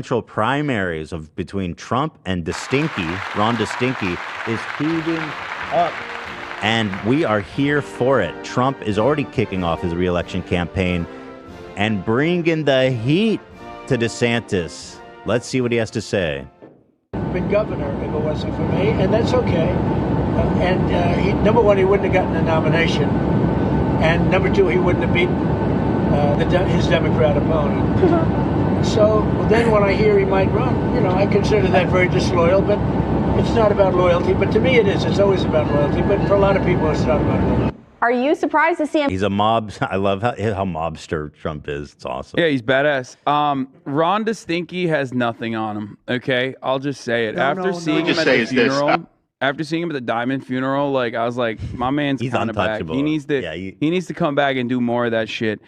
presidential primaries of between Trump and Ron DeStinky, is heating up. And we are here for it. Trump is already kicking off his re-election campaign and bringing the heat to DeSantis. Let's see what he has to say. Been governor if it wasn't for me, and that's okay. Number one, he wouldn't have gotten the nomination, and number two, he wouldn't have beaten his Democrat opponent. So then when I hear he might run, I consider that very disloyal, but it's not about loyalty. But to me it is. It's always about loyalty, but for a lot of people it's not about loyalty. Are you surprised to see him? He's a mob. I love how mobster Trump is. It's awesome. Yeah, he's badass. Ron DeStinky has nothing on him, okay? I'll just say it. After seeing him at the funeral, after seeing him at the Diamond funeral, like, I was like, my man's kind of back. He needs to come back and do more of that shit.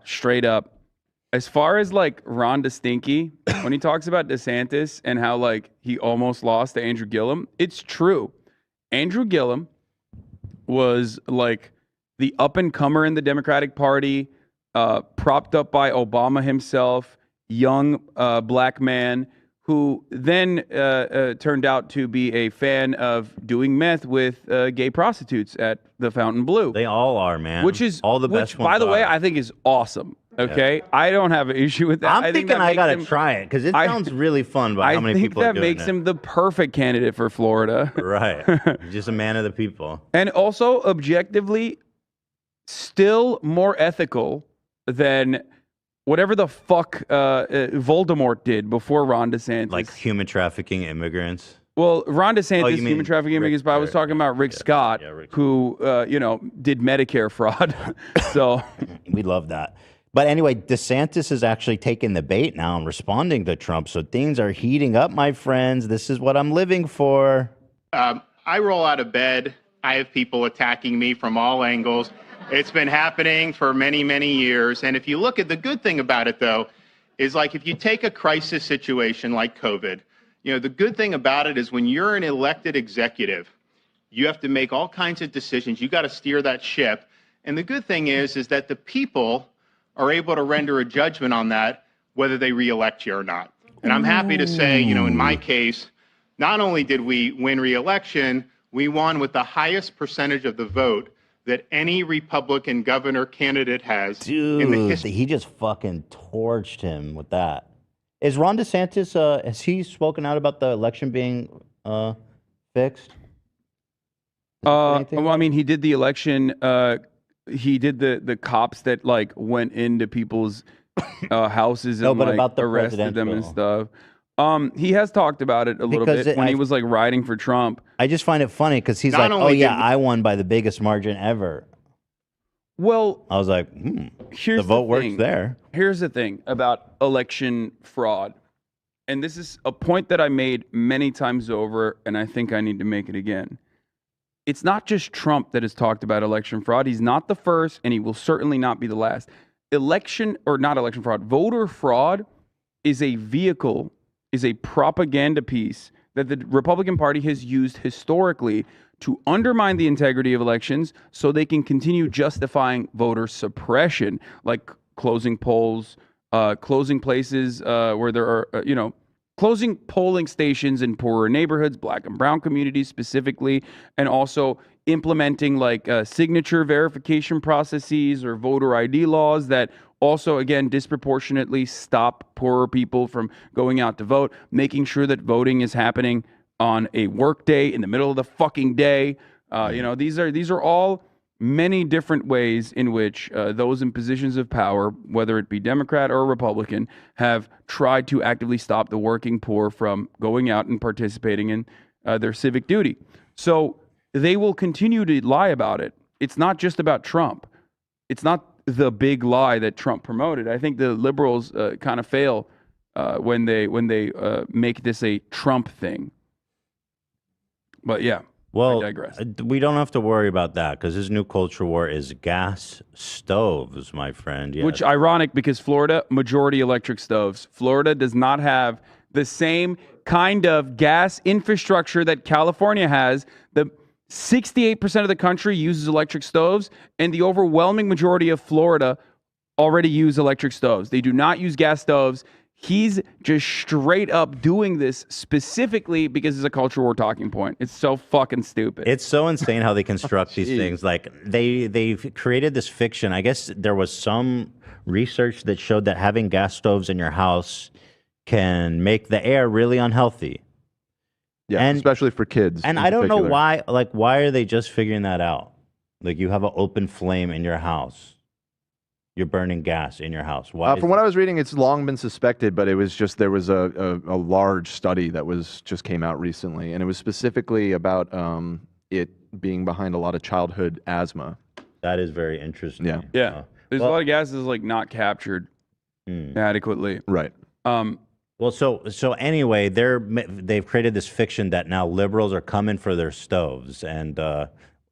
Straight up. As far as like Ron DeStinky, when he talks about DeSantis and how like he almost lost to Andrew Gillum, it's true. Andrew Gillum was like the up and comer in the Democratic Party, propped up by Obama himself, young black man who then turned out to be a fan of doing meth with gay prostitutes at the Fontainebleau. They all are, man. Which is all the best ones. By the way, I think is awesome. Okay, yeah. I don't have an issue with that. I'm thinking I gotta try it because it sounds really fun. By how many people are doing it. I think that makes him the perfect candidate for Florida. Right, just a man of the people, and also objectively, still more ethical than whatever the fuck Voldemort did before Ron DeSantis. Like human trafficking immigrants. Well, Ron DeSantis, human trafficking immigrants, but I was talking about Rick Scott, who did Medicare fraud. So we love that. But anyway, DeSantis is actually taking the bait now and responding to Trump. So things are heating up, my friends. This is what I'm living for. I roll out of bed. I have people attacking me from all angles. It's been happening for many, many years. And if you look at the good thing about it, though, is like if you take a crisis situation like COVID, the good thing about it is when you're an elected executive, you have to make all kinds of decisions. You got to steer that ship. And the good thing is that the people are able to render a judgment on that, whether they reelect you or not. And I'm happy to say, in my case, not only did we win reelection, we won with the highest percentage of the vote that any Republican governor candidate has in the history. He just fucking torched him with that. Is Ron DeSantis, has he spoken out about the election being fixed? Well, I mean, he did the election. He did the cops that like went into people's houses and arrested them and stuff. He has talked about it a little bit when he was like riding for Trump. I just find it funny because he's like, I won by the biggest margin ever. Well, I was like, the vote works there. Here's the thing about election fraud. And this is a point that I made many times over, and I think I need to make it again. It's not just Trump that has talked about election fraud. He's not the first, and he will certainly not be the last. Voter fraud is a vehicle, is a propaganda piece that the Republican Party has used historically to undermine the integrity of elections so they can continue justifying voter suppression, like closing polls, closing places where there are, closing polling stations in poorer neighborhoods, black and brown communities specifically, and also implementing like signature verification processes or voter ID laws that also, again, disproportionately stop poorer people from going out to vote, making sure that voting is happening on a work day in the middle of the fucking day. These are all many different ways in which those in positions of power, whether it be Democrat or Republican, have tried to actively stop the working poor from going out and participating in their civic duty. So they will continue to lie about it. It's not just about Trump. It's not the big lie that Trump promoted. I think the liberals kind of fail when they make this a Trump thing. But yeah. Well, I digress. We don't have to worry about that because his new culture war is gas stoves, my friend. Yes. Which ironic because Florida, majority electric stoves. Florida does not have the same kind of gas infrastructure that California has. The 68% of the country uses electric stoves, and the overwhelming majority of Florida already use electric stoves. They do not use gas stoves. He's just straight up doing this specifically because it's a culture war talking point. It's so fucking stupid. It's so insane how they construct these things. Like they've created this fiction. I guess there was some research that showed that having gas stoves in your house can make the air really unhealthy. Yeah, and, especially for kids. And I don't know why. Like, why are they just figuring that out? Like, you have an open flame in your house. You're burning gas in your house. Why? From what I was reading, it's long been suspected, but it was just there was a large study that just came out recently, and it was specifically about it being behind a lot of childhood asthma. That is very interesting. Yeah, yeah. There's a lot of gases like not captured adequately. Right. Well, so anyway, they've created this fiction that now liberals are coming for their stoves, and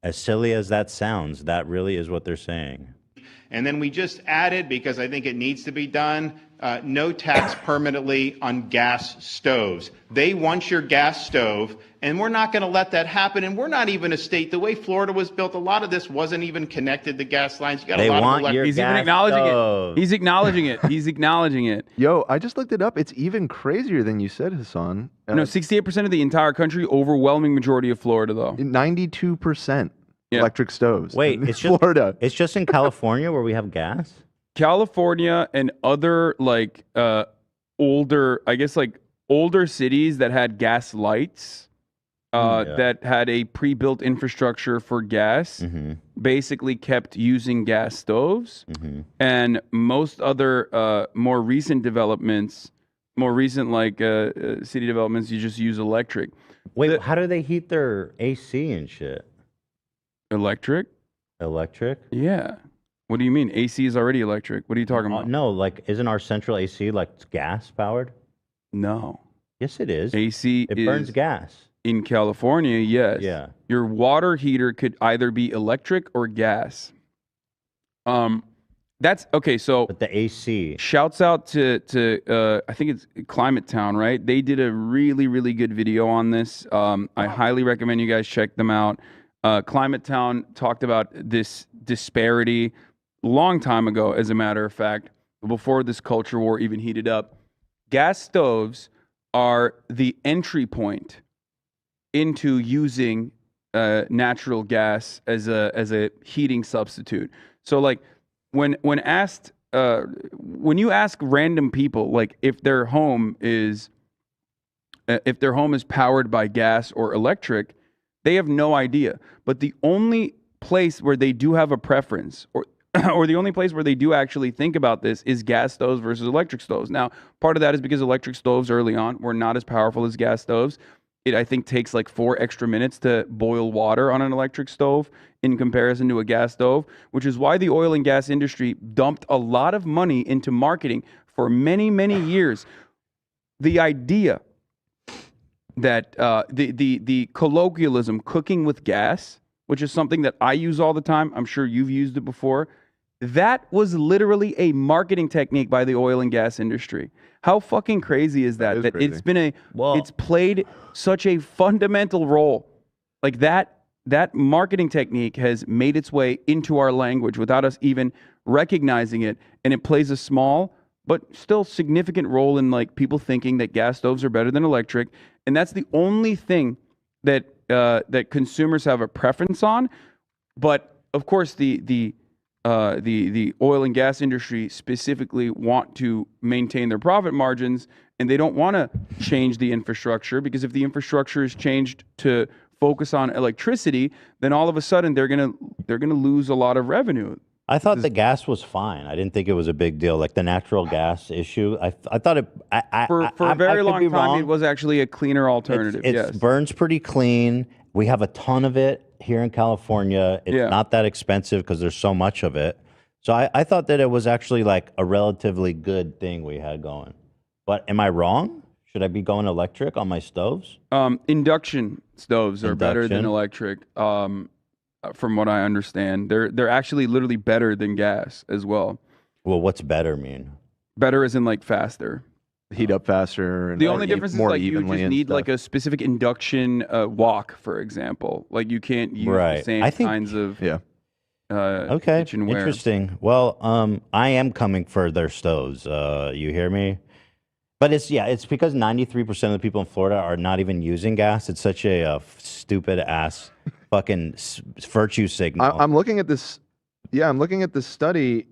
as silly as that sounds, that really is what they're saying. And then we just added, because I think it needs to be done, no tax permanently on gas stoves. They want your gas stove, and we're not going to let that happen. And we're not even a state. The way Florida was built, a lot of this wasn't even connected to gas lines. You got a lot of He's even acknowledging it. He's acknowledging it. He's acknowledging it. Yo, I just looked it up. It's even crazier than you said, Hasan. No, 68% of the entire country, overwhelming majority of Florida, though. 92%. Yeah. Electric stoves. Wait, it's just Florida. It's just in California where we have gas? California and other like older cities that had gas lights that had a pre-built infrastructure for gas basically kept using gas stoves. And most other more recent developments, city developments, you just use electric. Wait, how do they heat their AC and shit? Electric? Yeah. What do you mean? AC is already electric. What are you talking about? No, like, isn't our central AC like gas powered? No. Yes, it is. AC it burns gas. In California, yes. Yeah. Your water heater could either be electric or gas. That's okay. So, but the AC. Shouts out to I think it's Climate Town, right? They did a really, really good video on this. I highly recommend you guys check them out. Climate Town talked about this disparity a long time ago, as a matter of fact, before this culture war even heated up. Gas stoves are the entry point into using natural gas as a heating substitute. So, like, when you ask random people, like, if their home is powered by gas or electric, they have no idea. But the only place where they do have a preference, or the only place where they do actually think about this, is gas stoves versus electric stoves. Now, part of that is because electric stoves early on were not as powerful as gas stoves. It, I think, takes like 4 extra minutes to boil water on an electric stove in comparison to a gas stove, which is why the oil and gas industry dumped a lot of money into marketing for many, many years. The idea that the colloquialism cooking with gas, which is something that I use all the time, I'm sure you've used it before, that was literally a marketing technique by the oil and gas industry. How fucking crazy is that? That it's been it's played such a fundamental role. Like that marketing technique has made its way into our language without us even recognizing it, and it plays a small but still significant role in like people thinking that gas stoves are better than electric. And that's the only thing that that consumers have a preference on. But of course, the oil and gas industry specifically want to maintain their profit margins, and they don't want to change the infrastructure, because if the infrastructure is changed to focus on electricity, then all of a sudden they're gonna lose a lot of revenue. I thought the gas was fine. I didn't think it was a big deal, like the natural gas issue. I thought it. For a very long time, it was actually a cleaner alternative. It burns pretty clean. We have a ton of it here in California. It's not that expensive because there's so much of it. So I thought that it was actually like a relatively good thing we had going. But am I wrong? Should I be going electric on my stoves? Induction stoves are better than electric. From what I understand, they're actually literally better than gas as well. Well, what's better mean? Better as in like faster. Heat up faster. And the only difference is like you just need like a specific induction wok, for example. Like you can't use the same kinds of kitchenware. Interesting. Well, I am coming for their stoves. You hear me? But it's because 93% of the people in Florida are not even using gas. It's such a stupid ass fucking virtue signal. I'm looking at this. Yeah, I'm looking at this study,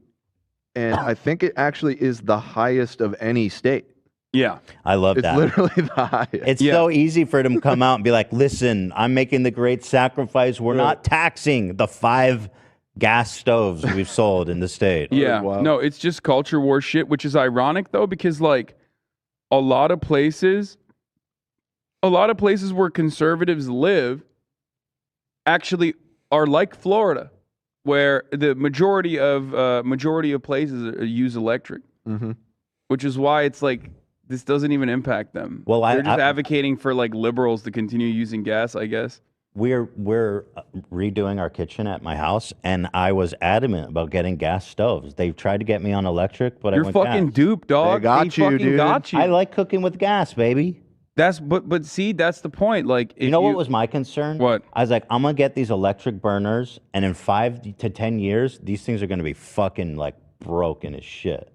and I think it actually is the highest of any state. Yeah. I love It's that. literally the highest. It's so easy for them to come out and be like, listen, I'm making the great sacrifice. We're not taxing the 5 gas stoves we've sold in the state. Yeah. Wow. No, it's just culture war shit, which is ironic though, because like a lot of places where conservatives live actually are like Florida, where the majority of places use electric, which is why it's like this doesn't even impact them. Well, they're just advocating for like liberals to continue using gas, I guess. We're redoing our kitchen at my house, and I was adamant about getting gas stoves. They've tried to get me on electric, but You're I went fucking gas. duped, dog. They got you, fucking dude. got you. I like cooking with gas, baby. But see, that's the point. Like, if You know what was my concern? What? I was like, I'm gonna get these electric burners, and in 5 to 10 years, these things are gonna be fucking like broken as shit.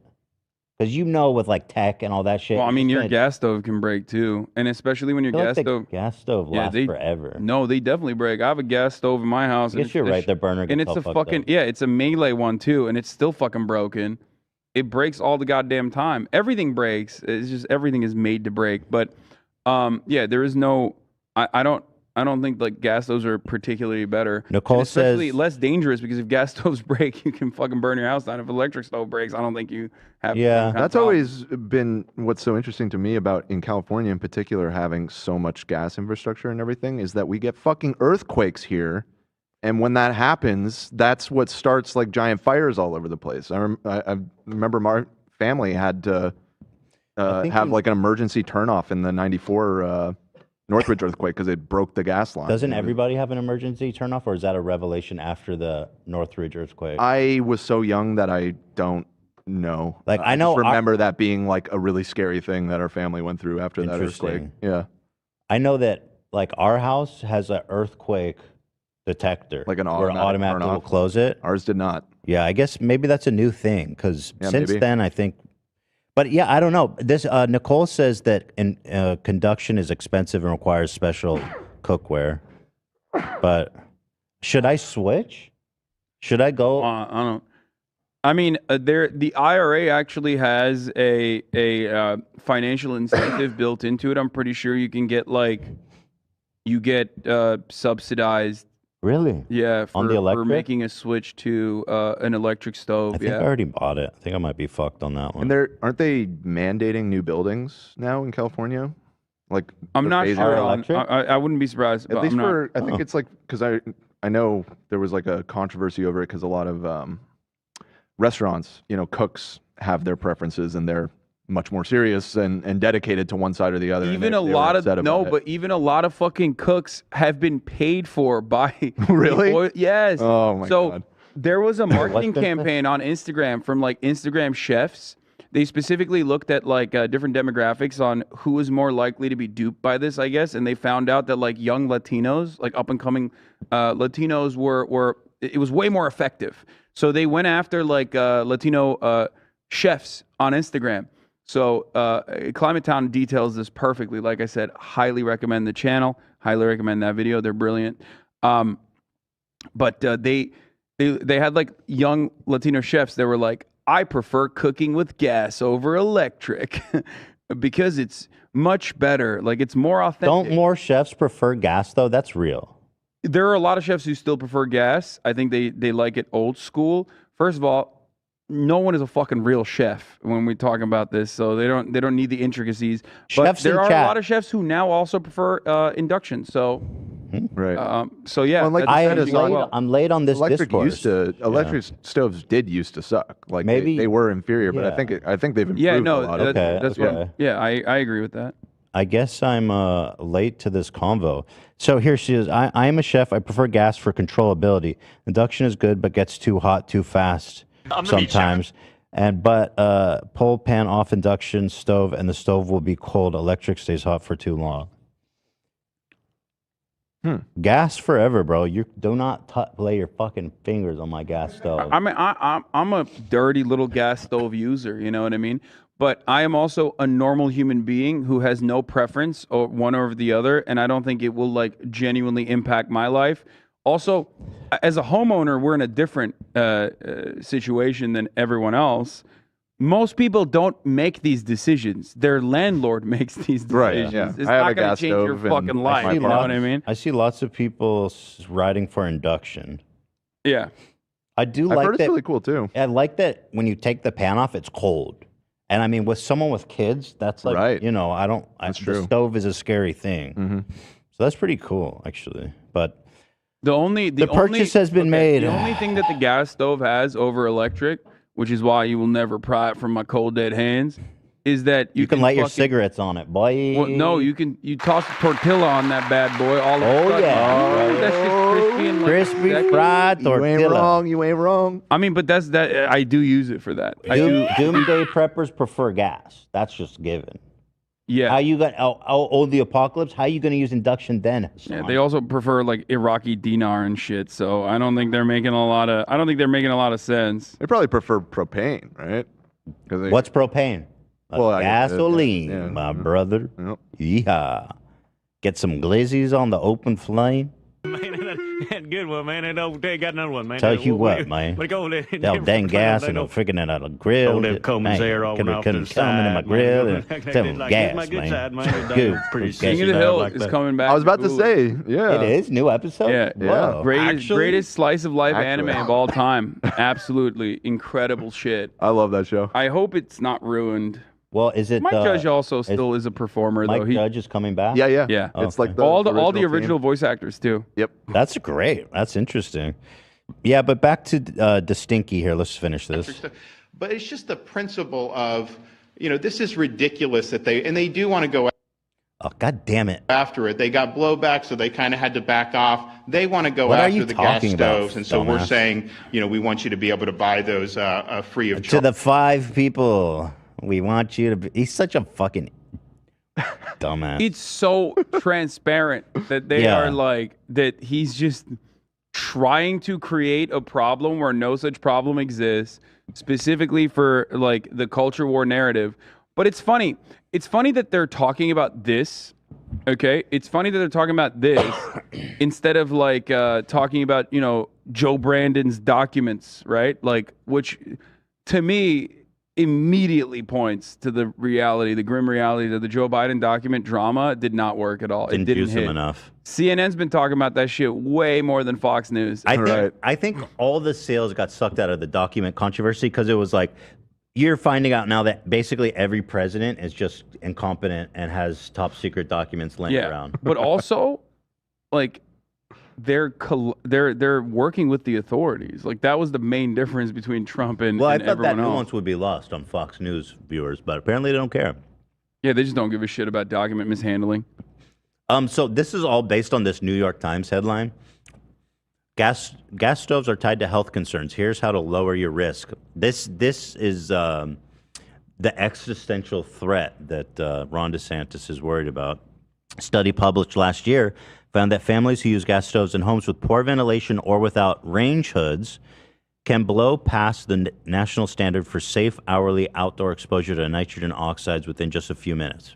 Because with like tech and all that shit. Well, I mean, your gonna- gas stove can break too, and especially when your I feel gas like the stove. gas stove lasts forever. No, they definitely break. I have a gas stove in my house. I guess you're right. The burner gets and it's all a fucked fucking up. it's a melee one too, and it's still fucking broken. It breaks all the goddamn time. Everything breaks. It's just everything is made to break. But there is no. I don't think like gas stoves are particularly better. Nicole And especially says- less dangerous because if gas stoves break, you can fucking burn your house down. If electric stove breaks, I don't think you have. the same kind of That's problem. always been what's so interesting to me about in California in particular having so much gas infrastructure and everything is that we get fucking earthquakes here. And when that happens, that's what starts like giant fires all over the place. I remember my family had to have like an emergency turnoff in the 94 Northridge earthquake because it broke the gas line. Doesn't everybody have an emergency turnoff, or is that a revelation after the Northridge earthquake? I was so young that I don't know. Like, I I know just remember that being like a really scary thing that our family went through after that earthquake. Interesting. Yeah. I know that like our house has an earthquake detector, Like an where it automatically will turn-off. close it. Ours did not. Yeah, I guess maybe that's a new thing because Yeah, since maybe. then I think. But yeah, I don't know. This Nicole says that conduction is expensive and requires special cookware. But should I switch? Should I go? I don't. I mean, the IRA actually has a financial incentive built into it. I'm pretty sure you can get subsidized. Really? Yeah, On the for electric? making a switch to an electric stove. I think I already bought it. I think I might be fucked on that one. And aren't they mandating new buildings now in California? Like I'm they're not phasing sure. out- I wouldn't be surprised. At but least I'm not. for I think it's like because I know there was like a controversy over it because a lot of restaurants, cooks have their preferences and they're much more serious and dedicated to one side or the other. and Even they a were lot upset of about it. but even a lot of fucking cooks have been paid for by Really? the oil- yes. Oh my so God. there was a marketing been- campaign on Instagram from like Instagram chefs. They specifically looked at like different demographics on who was more likely to be duped by this, I guess, and they found out that like young Latinos, like up and coming Latinos, were it was way more effective. So they went after like Latino chefs on Instagram. So Climate Town details this perfectly. Like I said, highly recommend the channel. Highly recommend that video. They're brilliant. But they had like young Latino chefs that were like, I prefer cooking with gas over electric because it's much better. Like it's more authentic. Don't more chefs prefer gas though? That's real. There are a lot of chefs who still prefer gas. I think they like it old school. First of all, no one is a fucking real chef when we talk about this, so they don't need the intricacies. But Chefs there in are chat. a lot of chefs who now also prefer induction. So Right. so yeah, Well, like that's you I'm said, changing as it's late, well. I'm late on this electric discourse. electric stoves did used to suck. Like Maybe- they were inferior, but yeah. I think they've improved Yeah, no, a lot. Okay, that's okay. what. Yeah, I agree with that. I guess I'm late to this convo. So here she is. I am a chef. I prefer gas for controllability. Induction is good, but gets too hot too fast sometimes. But pull pan off induction stove, and the stove will be cold. Electric stays hot for too long. Gas forever, bro. You do not lay your fucking fingers on my gas stove. I mean, I'm a dirty little gas stove user. You know what I mean? But I am also a normal human being who has no preference or one over the other, and I don't think it will like genuinely impact my life. Also, as a homeowner, we're in a different situation than everyone else. Most people don't make these decisions. Their landlord makes these decisions. Right, yeah. It's I have not a going to gas change your stove fucking and life. my You know what I mean? I see lots of people riding for induction. Yeah. I do I've like heard that. it's really cool too. I like that when you take the pan off, it's cold. And I mean, with someone with kids, that's like, Right. you know, That's the true. stove is a scary thing. So that's pretty cool, actually. But The purchase has been made. The only thing that the gas stove has over electric, which is why you will never pry it from my cold dead hands, is that you can light your fucking- cigarettes on it, boy. Well, no, you toss a tortilla on that bad boy. All of a Oh, sudden, yeah. ooh, that shit's crispy and like Crispy that- fried You ain't tortilla. wrong. You ain't wrong. I mean, but that's that. I do use it for that. I do. Doomsday preppers prefer gas. That's just given. Yeah. How you got the apocalypse? How you gonna use induction then? Yeah, son? they also prefer like Iraqi dinar and shit. So I don't think they're making a lot of. I don't think they're making a lot of sense. They probably prefer propane, right? 'Cause they- What's propane? Well, I guess it is, Gasoline, yeah. my brother. Yep. Yeah. Get some glizzies on the open flame. Man, good one, man. And they got another one, man. Tell you what, man. But go there. That dang gas and freaking it out of grill. Oh, they're combing there all couldn't off come to in the the side, grill man. and Like, tell them like, gas, my good man. side, man. They're Good. pretty Gas King of the bad Hill like is that. coming back. I was about to Hulu. say, yeah. It is new episode. Yeah, Yeah. Whoa. Greatest slice of life Actually. anime of all time. Absolutely incredible shit. I love that show. I hope it's not ruined. Well, is it? Mike Judge also still is a performer Mike though. He, Judge is coming back. Yeah, yeah. Yeah. It's Okay. like the all the team. original voice actors too. Yep. That's great. That's interesting. Yeah, but back to Distinky here. Let's finish this. But it's just the principle of, this is ridiculous that they do want to go Oh, God damn it. after it. They got blowback, so they kind of had to back off. They want to go What are after you the gas talking about, stoves, and so we're dumbass? saying, we want you to be able to buy those free of To charge. the 5 people, we want you to be. He's such a fucking dumbass. It's so transparent that they Yeah. are like that. He's just trying to create a problem where no such problem exists, specifically for like the culture war narrative. But it's funny. It's funny that they're talking about this. Okay, it's funny that they're talking about this instead of like talking about Joe Brandon's documents, right? Like, which to me immediately points to the reality, the grim reality that the Joe Biden document drama did not work at all. Didn't it didn't use hit him enough. CNN's been talking about that shit way more than Fox News. I think all the sales got sucked out of the document controversy because it was like, you're finding out now that basically every president is just incompetent and has top secret documents laying around. But also, like, they're working with the authorities. Like, that was the main difference between Trump and Well, I and thought that everyone else. nuance would be lost on Fox News viewers, but apparently they don't care. Yeah, they just don't give a shit about document mishandling. So this is all based on this New York Times headline. Gas stoves are tied to health concerns. Here's how to lower your risk. This is the existential threat that Ron DeSantis is worried about. A study published last year found that families who use gas stoves in homes with poor ventilation or without range hoods can blow past the national standard for safe hourly outdoor exposure to nitrogen oxides within just a few minutes.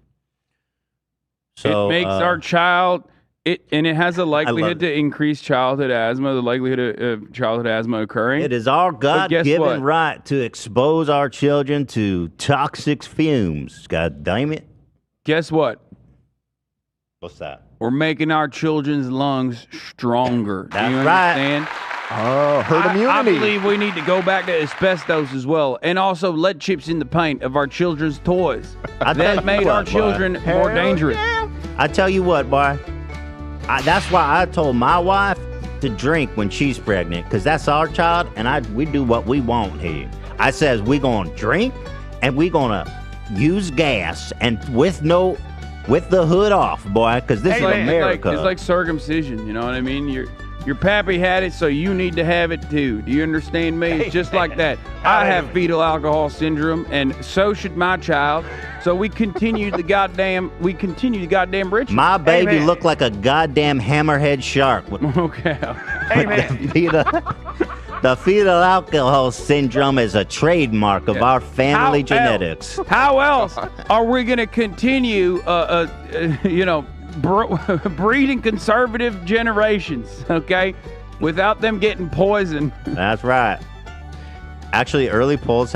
So it makes our child. It has a likelihood it. to increase childhood asthma, the likelihood of childhood asthma occurring. It is our But guess God-given what? right to expose our children to toxic fumes. God damn it. Guess what? What's that? We're making our children's lungs stronger. That's Do you right. understand? Oh, herd I immunity. believe we need to go back to asbestos as well, and also lead chips in the paint of our children's toys. I tell you That made our what, boy. children more dangerous. I tell you what, boy. That's why I told my wife to drink when she's pregnant, because that's our child, and we do what we want here. I says we gonna drink, and we gonna use gas, and with the hood off, boy, because this is America. It's like circumcision. You know what I mean? Your pappy had it, so you need to have it too. Do you understand me? It's just like that. I have fetal alcohol syndrome, and so should my child. So we continue the goddamn ritual. My baby looked like a goddamn hammerhead shark. Okay. The The fetal alcohol syndrome is a trademark of our family How genetics. How else are we going to continue, breeding conservative generations, okay, without them getting poisoned? That's right. Actually, early polls